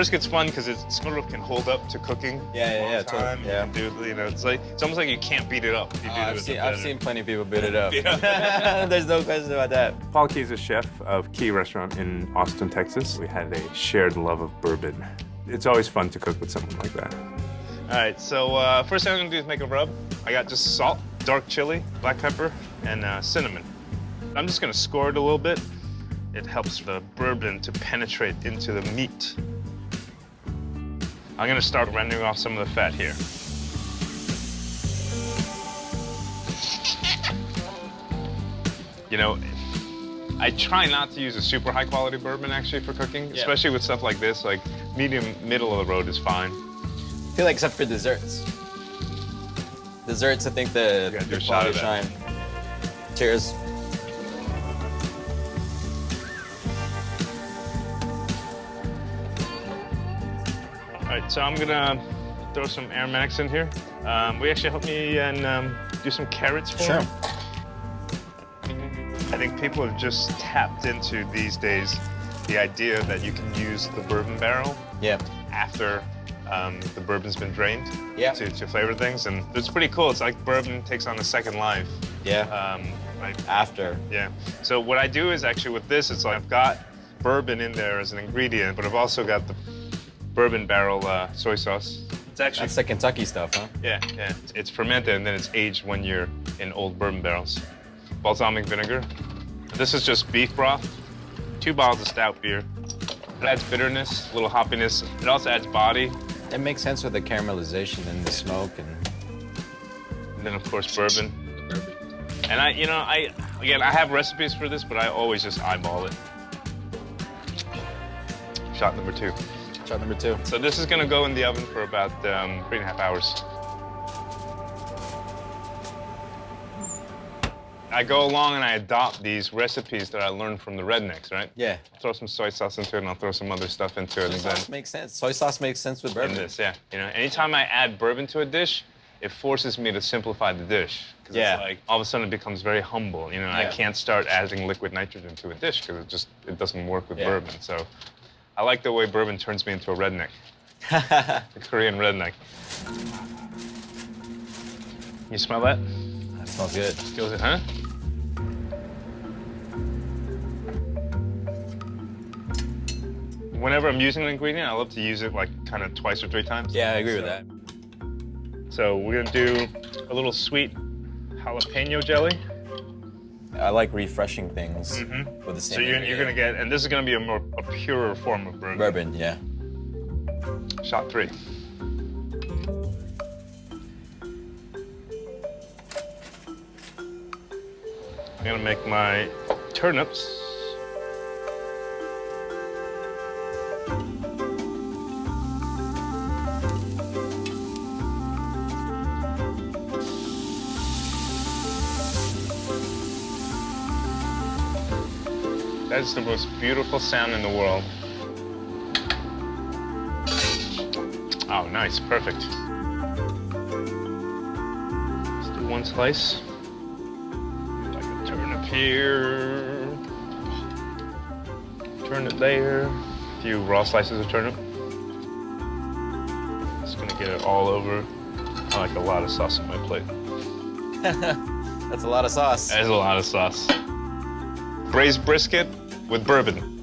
brisket's fun because it sort of can hold up to cooking. Yeah, totally. Yeah. You can do, you know, it's almost like you can't beat it up. I've seen plenty of people beat it up. There's no question about that. Paul Key's a chef of Key Restaurant in Austin, Texas. We had a shared love of bourbon. It's always fun to cook with someone like that. All right, so first thing I'm gonna do is make a rub. I got just salt, dark chili, black pepper, and cinnamon. I'm just gonna score it a little bit. It helps the bourbon to penetrate into the meat. I'm gonna start rendering off some of the fat here. You know, I try not to use a super high quality bourbon actually for cooking, especially with stuff like this. Like medium, middle of the road is fine. I feel like except for desserts. Desserts, I think the quality shine. Cheers. All right, so I'm gonna throw some aromatics in here. Will you actually help me and do some carrots for me? I think people have just tapped into these days the idea that you can use the bourbon barrel after the bourbon's been drained to flavor things, and it's pretty cool. It's like bourbon takes on a second life. Right after. Yeah. So what I do is actually with this, it's like I've got bourbon in there as an ingredient, but I've also got the bourbon barrel soy sauce. It's actually that's the Kentucky stuff, huh? Yeah. It's fermented and then it's aged 1 year in old bourbon barrels. Balsamic vinegar. This is just beef broth. 2 bottles of stout beer. It adds bitterness, a little hoppiness. It also adds body. It makes sense with the caramelization and the smoke and then of course bourbon. And I have recipes for this, but I always just eyeball it. Shot number 2. Shot number 2. So this is gonna go in the oven for about 3.5 hours. I go along and I adopt these recipes that I learned from the rednecks, right? Yeah. Throw some soy sauce into it, and I'll throw some other stuff into it. Soy sauce makes sense. Soy sauce makes sense with bourbon. In this, yeah. You know, anytime I add bourbon to a dish, it forces me to simplify the dish. It's like all of a sudden it becomes very humble. You know, I can't start adding liquid nitrogen to a dish because it doesn't work with bourbon. So I like the way bourbon turns me into a redneck. A Korean redneck. You smell that? That smells good. Feels it, huh? Whenever I'm using an ingredient, I love to use it like kind of 2 or 3 times. Yeah, I agree with that. So we're gonna do a little sweet jalapeno jelly. I like refreshing things with the same. So you're gonna get, and this is gonna be a purer form of bourbon. Bourbon, yeah. Shot 3. I'm gonna make my turnips. That is the most beautiful sound in the world. Oh, nice, perfect. Let's do 1 slice. Like a turnip here. Turnip there. A few raw slices of turnip. Just gonna get it all over. I like a lot of sauce on my plate. That's a lot of sauce. That is a lot of sauce. Braised brisket with bourbon.